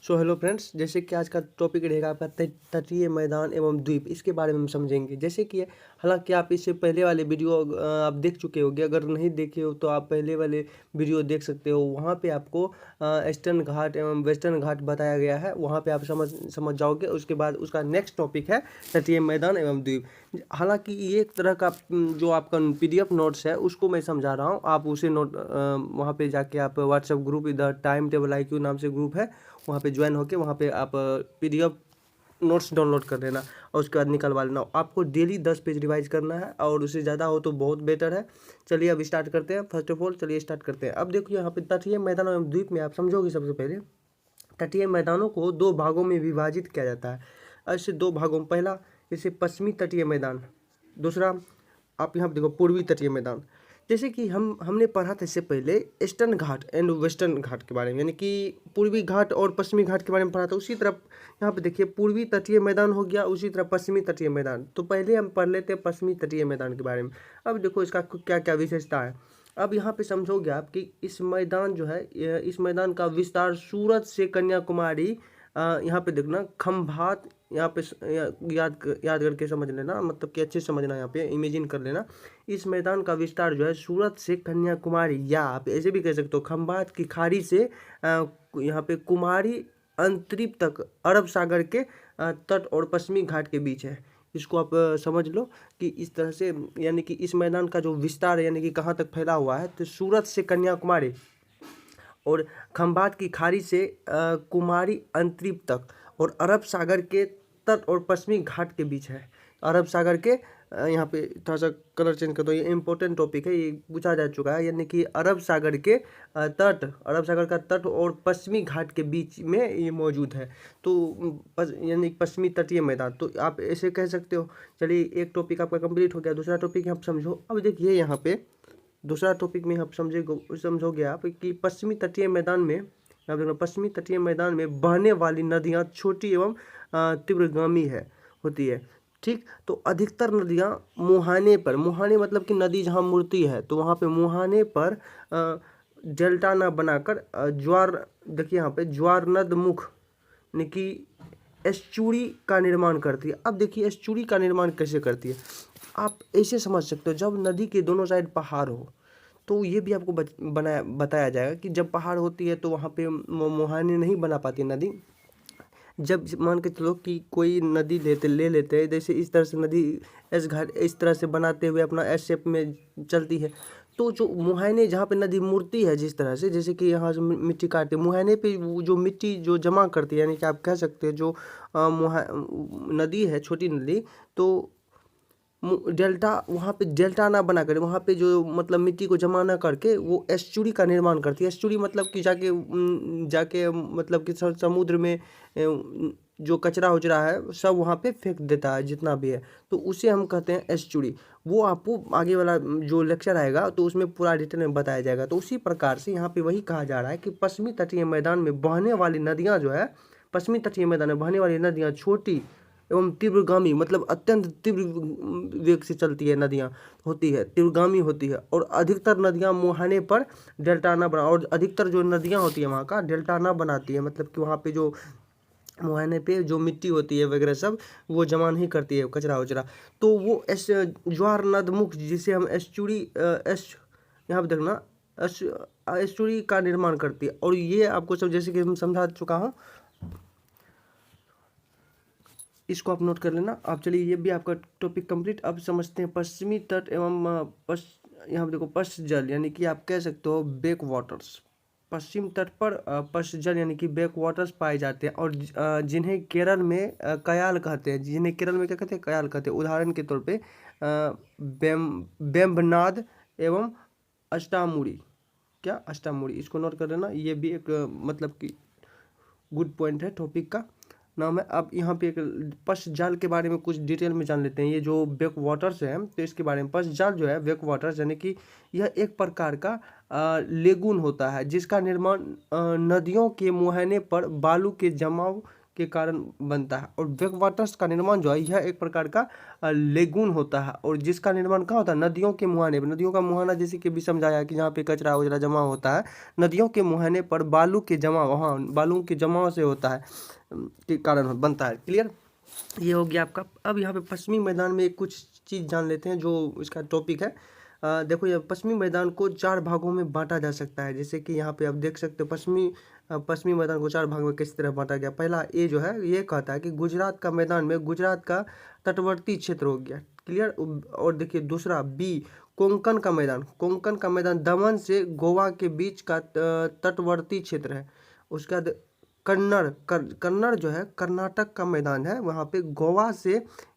So hello friends, जैसे कि आज का टॉपिक रहेगा आपका तटीय मैदान एवं द्वीप। इसके बारे में हम समझेंगे। जैसे कि हालांकि आप इससे पहले वाले वीडियो आप देख चुके होंगे। अगर नहीं देखे हो तो आप पहले वाले वीडियो देख सकते हो। वहाँ पे आपको ईस्टर्न घाट एवं वेस्टर्न घाट बताया गया है। वहाँ पे आप समझ जाओगे। उसके बाद उसका नेक्स्ट टॉपिक है तटीय मैदान एवं द्वीप। हालांकि ये एक तरह का जो आपका PDF नोट्स है उसको मैं समझा रहा हूँ। आप उसे नोट वहाँ पे जाके आप व्हाट्सएप ग्रुप इधर टाइम टेबल IQ नाम से ग्रुप है, वहाँ पे ज्वाइन होके वहाँ पे आप PDF नोट्स डाउनलोड कर लेना और उसके बाद निकलवा लेना। आपको डेली 10 पेज रिवाइज करना है और उससे ज़्यादा हो तो बहुत बेटर है। चलिए अब स्टार्ट करते हैं। फर्स्ट ऑफ ऑल चलिए स्टार्ट करते हैं। अब देखिए यहाँ पे तटीय मैदान एवं द्वीप में आप समझोगे। सबसे पहले तटीय मैदानों को 2 भागों में विभाजित किया जाता है। ऐसे 2 भागों में पहला जैसे पश्चिमी तटीय मैदान, दूसरा आप यहाँ पे देखो पूर्वी तटीय मैदान। जैसे कि हमने पढ़ा था इससे पहले ईस्टर्न घाट एंड वेस्टर्न घाट के बारे में, यानी कि पूर्वी घाट और पश्चिमी घाट के बारे में पढ़ा था। उसी तरह यहाँ पे देखिए पूर्वी तटीय मैदान हो गया, उसी तरह पश्चिमी तटीय मैदान। तो पहले हम पढ़ लेते हैं पश्चिमी तटीय मैदान के बारे में। अब देखो इसका क्या क्या विशेषता है। अब यहाँ पे समझोगे आप कि इस मैदान जो है, इस मैदान का विस्तार सूरत से कन्याकुमारी, यहाँ पे देखना खंभात, यहाँ पे याद करके समझ लेना, मतलब कि अच्छे से समझना, यहाँ पे इमेजिन कर लेना। इस मैदान का विस्तार जो है सूरत से कन्याकुमारी, या आप ऐसे भी कह सकते हो खंभात की खाड़ी से यहाँ पे कुमारी अंतरीप तक अरब सागर के तट और पश्चिमी घाट के बीच है। इसको आप समझ लो कि इस तरह से, यानी कि इस मैदान का जो विस्तार है, यानी कि कहाँ तक फैला हुआ है, तो सूरत से कन्याकुमारी और खंभात की खाड़ी से कुमारी अंतरीप तक और अरब सागर के तट और पश्चिमी घाट के बीच है। अरब सागर के यहाँ पे थोड़ा सा कलर चेंज कर दो, ये इम्पोर्टेंट टॉपिक है, ये पूछा जा चुका है। यानी कि अरब सागर के तट, अरब सागर का तट और पश्चिमी घाट के बीच में ये मौजूद है। तो यानी पश्चिमी तटीय मैदान, तो आप ऐसे कह सकते हो। चलिए एक टॉपिक आपका कंप्लीट हो गया। दूसरा टॉपिक आप समझो। अब देखिए यहाँ पे दूसरा टॉपिक में आप समझोगे आप कि पश्चिमी तटीय मैदान में, आप देखो पश्चिमी तटीय मैदान में बहने वाली नदियाँ छोटी एवं तीव्रगामी होती है। ठीक, तो अधिकतर नदियाँ मुहाने पर, मुहाने मतलब कि नदी जहाँ मुड़ती है, तो वहाँ पे मुहाने पर डेल्टा ना बनाकर ज्वार, देखिए यहाँ पे ज्वार नद मुख यानी कि एस्चुरी का निर्माण करती है। अब देखिए एस्चुरी का निर्माण कैसे करती है, आप ऐसे समझ सकते हो। जब नदी के दोनों साइड पहाड़ हो, तो ये भी आपको बताया जाएगा कि जब पहाड़ होती है तो वहाँ पे मुहाने नहीं बना पाती नदी। जब मान के चलो कि कोई नदी ले लेते हैं, जैसे इस तरह से नदी एस घाट इस तरह से बनाते हुए अपना एस शेप में चलती है, तो जो मुहाने जहाँ पे नदी मुड़ती है, जिस तरह से, जैसे कि यहाँ से मिट्टी काटते मुहाने पे वो जो मिट्टी जो जमा करती है, यानी कि आप कह सकते हैं जो नदी है, छोटी नदी, तो डेल्टा, वहाँ पे डेल्टा ना बना कर, वहाँ पे जो मतलब मिट्टी को जमा ना करके वो एस्चुरी का निर्माण करती है। एस्चुरी मतलब कि जाके मतलब कि समुद्र में जो कचरा उचरा है सब वहाँ पे फेंक देता है, जितना भी है, तो उसे हम कहते हैं एस्चुरी। वो आपको आगे वाला जो लेक्चर आएगा तो उसमें पूरा डिटेल में बताया जाएगा। तो उसी प्रकार से यहाँ पे वही कहा जा रहा है कि पश्चिमी तटीय मैदान में बहने वाली नदियाँ जो है, पश्चिमी तटीय मैदान में बहने वाली नदियाँ छोटी एवं तीव्रगामी, मतलब अत्यंत तीव्र वेग से चलती है नदियाँ होती है, तीव्रगामी होती है, और अधिकतर नदियाँ मुहाने पर डेल्टाना बना, और अधिकतर जो नदियाँ होती है वहाँ का डेल्टाना बनाती है, मतलब कि वहाँ पे जो मुहाने पे जो मिट्टी होती है वगैरह सब वो जमा नहीं करती है कचरा उचरा, तो वो ज्वार नदमुख, जिसे हम एस्चुरी यहाँ पे देखना एस्चुरी का निर्माण करती है। और ये आपको सब जैसे कि हम समझा चुका हूँ, इसको आप नोट कर लेना। आप चलिए ये भी आपका टॉपिक कंप्लीट। अब समझते हैं पश्चिमी तट एवं यहाँ पे देखो पश्च जल, यानी कि आप कह सकते हो बैक वाटर्स। पश्चिम तट पर पश्च जल यानी कि बैक वाटर्स पाए जाते हैं, और जिन्हें केरल में कयाल कहते हैं, जिन्हें केरल में क्या कहते हैं, कयाल कहते हैं। उदाहरण के तौर पे बेम्बनाद एवं अष्टामुड़ी, क्या अष्टामुड़ी, इसको नोट कर लेना। ये भी एक मतलब कि गुड पॉइंट है, टॉपिक का नाम है। अब यहाँ पे एक पश्च जाल के बारे में कुछ डिटेल में जान लेते हैं। ये जो बैक वाटर्स है, तो इसके बारे में पश्च जाल जो है बैक वाटर्स, यानी कि यह एक प्रकार का लेगून होता है जिसका निर्माण नदियों के मुहाने पर बालू के जमाव के कारण बनता है। और बैकवाटर्स का निर्माण जो है यह एक प्रकार का लेगून होता है, और जिसका निर्माण कहाँ होता है, नदियों के मुहाने पर। नदियों का मुहाना जैसे कि भी समझाया कि जहाँ पे कचरा वचरा जमा होता है, नदियों के मुहाने पर बालू के जमा, वहाँ बालू के जमाव से होता है, के कारण बनता है। क्लियर, ये हो गया आपका। अब यहाँ पे पश्चिमी मैदान में कुछ चीज़ जान लेते हैं जो इसका टॉपिक है। देखो, ये पश्चिमी मैदान को 4 भागों में बांटा जा सकता है। जैसे कि यहाँ पे आप देख सकते हो पश्चिमी मैदान को 4 भागों में किस तरह बांटा गया। पहला ए जो है ये कहता है कि गुजरात का मैदान में गुजरात का तटवर्ती क्षेत्र हो गया। क्लियर। और देखिए दूसरा बी, कोंकण का मैदान। कोंकण का मैदान दमन से गोवा के बीच का तटवर्ती क्षेत्र है। उसके बाद कन्नड़ जो है कर्नाटक का मैदान है, वहाँ पे गोवा से,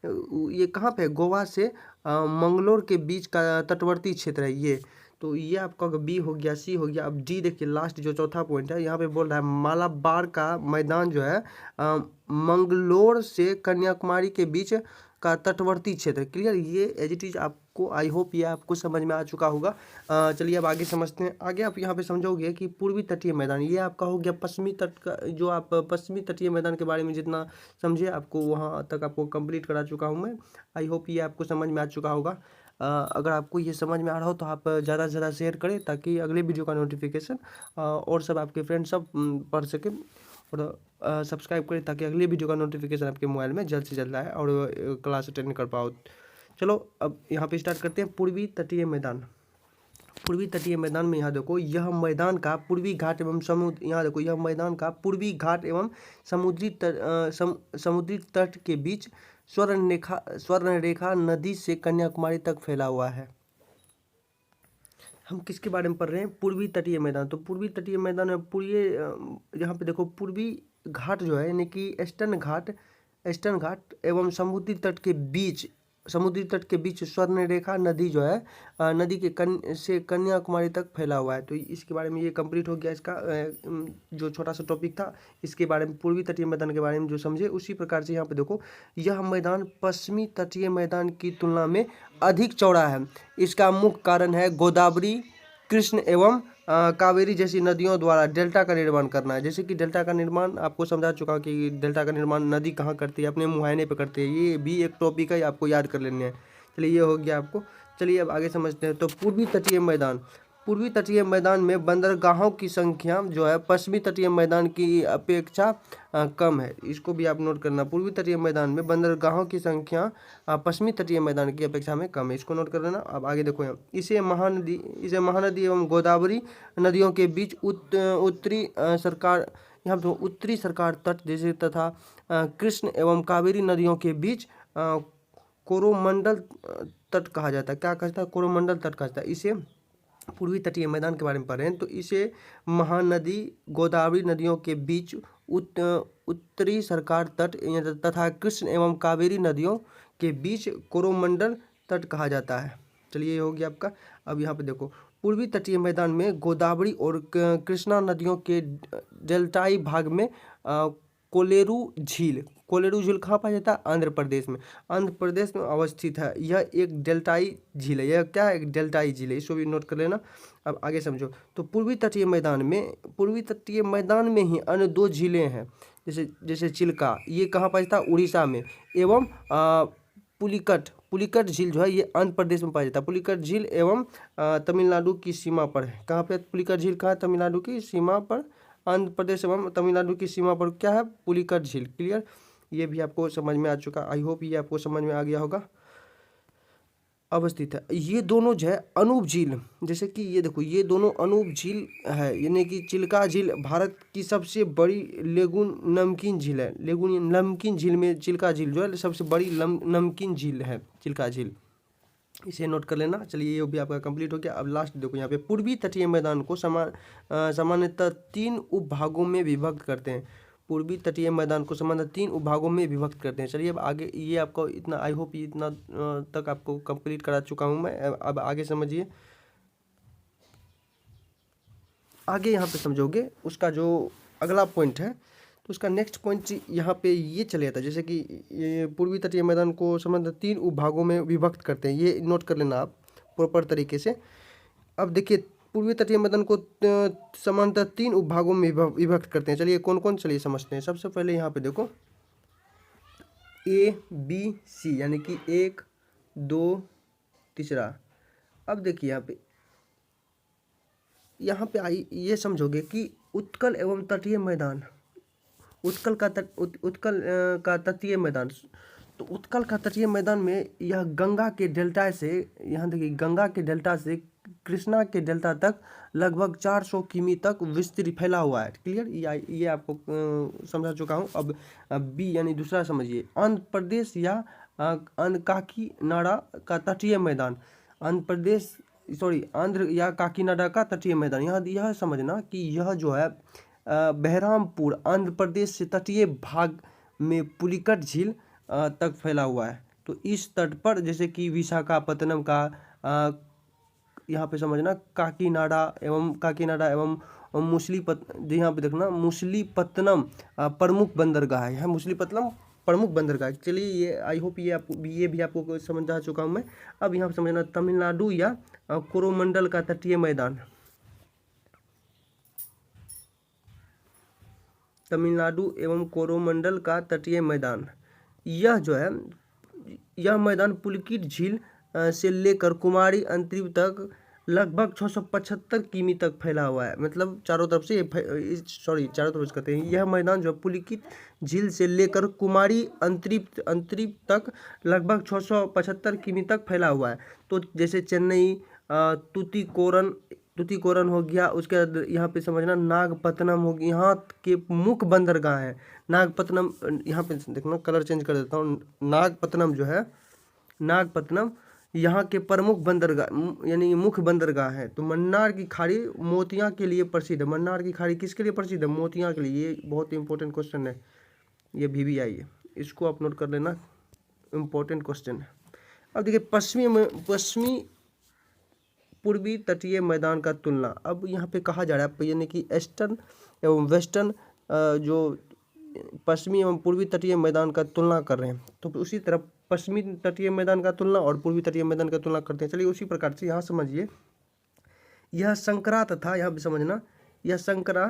ये कहाँ पे है, गोवा से मंगलोर के बीच का तटवर्ती क्षेत्र है ये। तो ये आपका बी हो गया, सी हो गया। अब डी देखिए, लास्ट जो चौथा पॉइंट है, यहाँ पे बोल रहा है मालाबार का मैदान जो है मंगलोर से कन्याकुमारी के बीच का तटवर्ती क्षेत्र। क्लियर, ये एज इट इज आपको, आई होप ये आपको समझ में आ चुका होगा। चलिए अब आगे समझते हैं। आगे आप यहाँ पे समझोगे कि पूर्वी तटीय मैदान, ये आपका हो गया पश्चिमी तट का। जो आप पश्चिमी तटीय मैदान के बारे में जितना समझे, आपको वहाँ तक आपको कंप्लीट करा चुका हूँ मैं। आई होप ये आपको समझ में आ चुका होगा। अगर आपको ये समझ में आ रहा हो तो आप ज़्यादा से ज़्यादा शेयर करें, ताकि अगले वीडियो का नोटिफिकेशन और सब आपके फ्रेंड सब पढ़ सकें, और सब्सक्राइब करें ताकि अगले वीडियो का नोटिफिकेशन आपके मोबाइल में जल्द से जल्द आए और क्लास अटेंड कर पाओ। चलो अब यहाँ पे स्टार्ट करते हैं। पूर्वी तटीय मैदान। पूर्वी तटीय मैदान में यहाँ देखो, यह मैदान का पूर्वी घाट एवं समुद्र, यहाँ देखो यह मैदान का पूर्वी घाट एवं समुद्री तट के बीच स्वर्णरेखा नदी से कन्याकुमारी तक फैला हुआ है। हम किसके बारे में पढ़ रहे हैं, पूर्वी तटीय मैदान। तो पूर्वी तटीय मैदान में पूर्वी, यहाँ पे देखो पूर्वी घाट जो है, यानी कि ईस्टर्न घाट एवं समुद्री तट के बीच स्वर्णरेखा नदी जो है, नदी के से कन्याकुमारी तक फैला हुआ है। तो इसके बारे में ये कंप्लीट हो गया। इसका जो छोटा सा टॉपिक था, इसके बारे में पूर्वी तटीय मैदान के बारे में जो समझे, उसी प्रकार से यहाँ पे देखो, यह मैदान पश्चिमी तटीय मैदान की तुलना में अधिक चौड़ा है। इसका मुख्य कारण है गोदावरी, कृष्ण एवं कावेरी जैसी नदियों द्वारा डेल्टा का निर्माण करना है। जैसे कि डेल्टा का निर्माण आपको समझा चुका कि डेल्टा का निर्माण नदी कहाँ करती है, अपने मुहाने पे करती है। ये भी एक टॉपिक है, आपको याद कर लेने हैं। चलिए ये हो गया आपको। चलिए अब आगे समझते हैं। तो पूर्वी तटीय मैदान में बंदरगाहों की संख्या जो है पश्चिमी तटीय मैदान की अपेक्षा कम है। इसको भी आप नोट करना। पूर्वी तटीय मैदान में बंदरगाहों की संख्या पश्चिमी तटीय मैदान की अपेक्षा में कम है, इसको नोट कर लेना। अब आगे देखो यहाँ, इसे महानदी एवं गोदावरी नदियों के बीच उत्तरी सरकार तट जैसे तथा कृष्ण एवं कावेरी नदियों के बीच कोरोमंडल तट कहा जाता है। क्या कहता है, कोरोमंडल तट कहता है। इसे पूर्वी तटीय मैदान के बारे में पढ़ रहे हैं। तो इसे महानदी गोदावरी नदियों के बीच उत्तरी सरकार तट तथा कृष्ण एवं कावेरी नदियों के बीच कोरोमंडल तट कहा जाता है। चलिए ये हो गया आपका। अब यहाँ पे देखो, पूर्वी तटीय मैदान में गोदावरी और कृष्णा नदियों के डेल्टाई भाग में कोलेरू झील कहाँ पाया जाता है, आंध्र प्रदेश में अवस्थित है। यह एक डेल्टाई झील है। यह क्या है, एक डेल्टाई झील है, इसको भी नोट कर लेना। अब आगे समझो। तो पूर्वी तटीय मैदान में ही अन्य 2 झीलें हैं, जैसे चिल्का, ये कहाँ पाया जाता है, उड़ीसा में, एवं पुलिकट झील जो है ये आंध्र प्रदेश में पाया जाता है। पुलिकट झील एवं तमिलनाडु की सीमा पर है। कहाँ पे पुलिकट झील, कहाँ, तमिलनाडु की सीमा पर, आंध्र प्रदेश एवं तमिलनाडु की सीमा पर क्या है, पुलिकट झील। क्लियर, ये भी आपको समझ में आ चुका। आई होप ये आपको समझ में आ गया होगा। अवस्थित है ये दोनों जो है अनूप झील, जैसे कि ये देखो, ये दोनों अनूप झील है, यानी कि चिल्का झील भारत की सबसे बड़ी लेगून नमकीन झील है। लेगून नमकीन झील में चिल्का झील जो है सबसे बड़ी नमकीन झील है, चिल्का झील, इसे नोट कर लेना। चलिए ये भी आपका कंप्लीट हो गया। अब लास्ट देखो, यहाँ पे पूर्वी तटीय मैदान को सामान्यतः 3 उपभागों में विभक्त करते हैं। पूर्वी तटीय मैदान को सामान्यतः 3 उपभागों में विभक्त करते हैं। चलिए अब आगे, ये आपको इतना, आई होप ये इतना तक आपको कंप्लीट करा चुका हूँ मैं। अब आगे समझिए। आगे यहाँ पे समझोगे उसका जो अगला पॉइंट है, तो उसका नेक्स्ट पॉइंट यहाँ पे ये चले जाता है। जैसे कि ये पूर्वी तटीय मैदान को सामान्यतः 3 उपभागों में विभक्त करते हैं, ये नोट कर लेना आप प्रॉपर तरीके से। अब देखिए, पूर्वी तटीय मैदान को सामान्यतः 3 उपभागों में विभक्त करते हैं। चलिए कौन कौन, चलिए समझते हैं। सबसे पहले यहाँ पे देखो ABC, यानी कि 1 2 तीसरा। अब देखिए यहाँ पे आई ये समझोगे कि उत्कल एवं तटीय मैदान, उत्कल का तटीय मैदान, तो उत्कल का तटीय मैदान में यह गंगा के डेल्टा से, यहाँ देखिए गंगा के डेल्टा से कृष्णा के डेल्टा तक लगभग 400 किमी तक विस्तृत फैला हुआ है। क्लियर, ये आपको समझा चुका हूँ। अब बी यानी दूसरा समझिए, आंध्र प्रदेश या काकीनाडा का तटीय मैदान, आंध्र या काकीनाडा का तटीय मैदान। यहाँ यह समझना कि यह जो है बहरामपुर आंध्र प्रदेश से तटीय भाग में पुलिकट झील तक फैला हुआ है। तो इस तट पर जैसे कि विशाखापत्तनम का यहाँ पे समझना काकीनाडा एवं यहाँ पे देखना मुसलीपत्तनम प्रमुख बंदरगाह है। यहाँ मुसलीपत्तनम प्रमुख बंदरगाह। चलिए ये आई होप ये भी आपको समझा चुका हूँ मैं। अब यहाँ पे समझना तमिलनाडु या कोरोमंडल का तटीय मैदान, तमिलनाडु एवं कोरोमंडल का तटीय मैदान, यह जो है यह मैदान पुलिकिट झील से लेकर कुमारी अंतरीप तक लगभग 675 किमी तक फैला हुआ है। मतलब चारों तरफ से चारों तरफ से कहते हैं। यह मैदान जो पुलिकिट झील से लेकर कुमारी अंतरीप तक लगभग 675 किमी तक फैला हुआ है। तो जैसे चेन्नई, तुतीकोरन हो गया, उसके बाद यहाँ पे समझना नागपत्तनम हो गया, यहाँ के मुख्य बंदरगाह है नागपत्तनम। यहाँ पे देखना कलर चेंज कर देता हूँ। नागपत्तनम जो है, नागपत्तनम यहाँ के प्रमुख बंदरगाह यानी मुख्य बंदरगाह है। तो मन्नार की खाड़ी मोतियाँ के लिए प्रसिद्ध है। मन्नार की खाड़ी किसके लिए प्रसिद्ध है? मोतियाँ के लिए। ये बहुत इंपॉर्टेंट क्वेश्चन है, ये VVI है, इसको आप नोट कर लेना, इम्पोर्टेंट क्वेश्चन है। अब देखिए पश्चिमी पूर्वी तटीय मैदान का तुलना। अब यहाँ पे कहा जा रहा है यानी कि ईस्टर्न एवं वेस्टर्न जो पश्चिमी एवं पूर्वी तटीय मैदान का तुलना कर रहे हैं। तो उसी तरह पश्चिमी तटीय मैदान का तुलना और पूर्वी तटीय मैदान का तुलना करते हैं। चलिए उसी प्रकार से यहाँ समझिए, यह संकरा तथा, यहाँ भी समझना, यह संकरा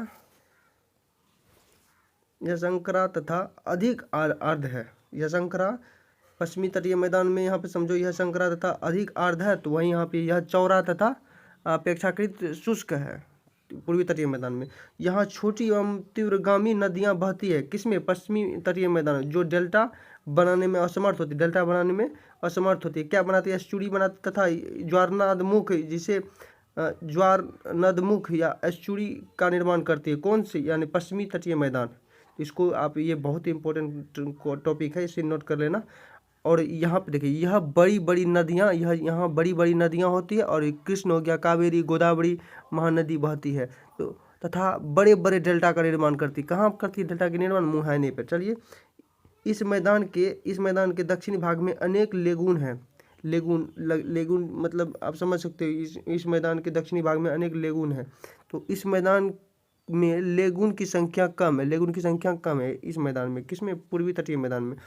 तथा अधिक आर्द्र है। यह संकरा पश्चिमी तटीय मैदान में यहाँ पे समझो यह संकरा तथा अधिक आर्द्र है। तो वहीं यहाँ पे यह चौड़ा तथा अपेक्षाकृत शुष्क है पूर्वी तटीय मैदान में। यहाँ छोटी एवं तीव्रगामी नदियाँ बहती है। किसमें? पश्चिमी तटीय मैदान, जो डेल्टा बनाने में असमर्थ होती है। क्या बनाती है? एस्चुरी बनाती तथा ज्वारनदमुख, जिसे ज्वारनदमुख या एस्चुरी का निर्माण करती है। कौन सी? यानी पश्चिमी तटीय मैदान। इसको आप, ये बहुत ही इंपॉर्टेंट टॉपिक है, इसे नोट कर लेना। और यहाँ पे देखिए यह बड़ी बड़ी नदियाँ, यहाँ बड़ी बड़ी नदियाँ होती है और कृष्ण हो गया, कावेरी, गोदावरी महानदी बहती है। तो तथा बड़े बड़े डेल्टा का निर्माण करती है। कहाँ करती है डेल्टा के निर्माण? मुहाने पर। चलिए इस मैदान के दक्षिणी भाग में अनेक लेगून हैं। लेगून मतलब आप समझ सकते हो, इस मैदान के दक्षिणी भाग में अनेक लेगून हैं। तो इस मैदान में लेगून की संख्या कम है इस मैदान में। किसमें? पूर्वी तटीय मैदान में।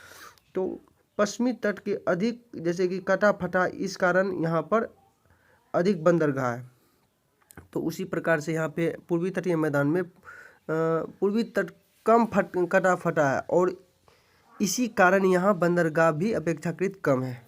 तो पश्चिमी तट के अधिक, जैसे कि कटा फटा, इस कारण यहाँ पर अधिक बंदरगाह है। तो उसी प्रकार से यहाँ पे पूर्वी तटीय मैदान में पूर्वी तट कम कटा फटा है और इसी कारण यहाँ बंदरगाह भी अपेक्षाकृत कम है।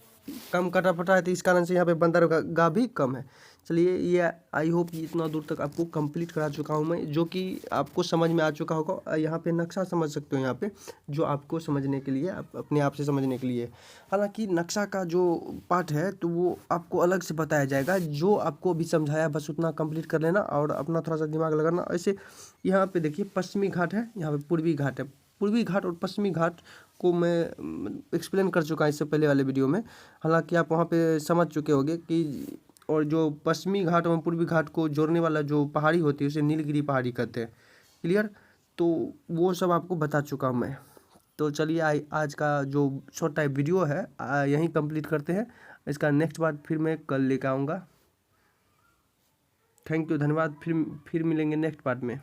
कम कटा फटा है तो इस कारण से यहाँ पे बंदरगाह भी कम है। चलिए ये आई होप इतना दूर तक आपको कंप्लीट करा चुका हूँ मैं, जो कि आपको समझ में आ चुका होगा। यहाँ पे नक्शा समझ सकते हो, यहाँ पे जो आपको समझने के लिए, अपने आप से समझने के लिए। हालांकि नक्शा का जो पार्ट है तो वो आपको अलग से बताया जाएगा, जो आपको भी समझाया बस उतना कंप्लीट कर लेना और अपना थोड़ा सा दिमाग लगाना। ऐसे यहाँ पे देखिए पश्चिमी घाट है, यहाँ पे पूर्वी घाट है। पूर्वी घाट और पश्चिमी घाट को मैं एक्सप्लेन कर चुका इससे पहले वाले वीडियो में। हालांकि आप वहाँ पे समझ चुके होंगे कि, और जो पश्चिमी घाट और पूर्वी घाट को जोड़ने वाला जो पहाड़ी होती है उसे नीलगिरी पहाड़ी कहते हैं। क्लियर? तो वो सब आपको बता चुका हूँ मैं। तो चलिए आज का जो शॉर्ट टाइप वीडियो है यहीं कंप्लीट करते हैं। इसका नेक्स्ट पार्ट फिर मैं कल लेकर आऊँगा। थैंक यू, धन्यवाद। फिर मिलेंगे नेक्स्ट पार्ट में।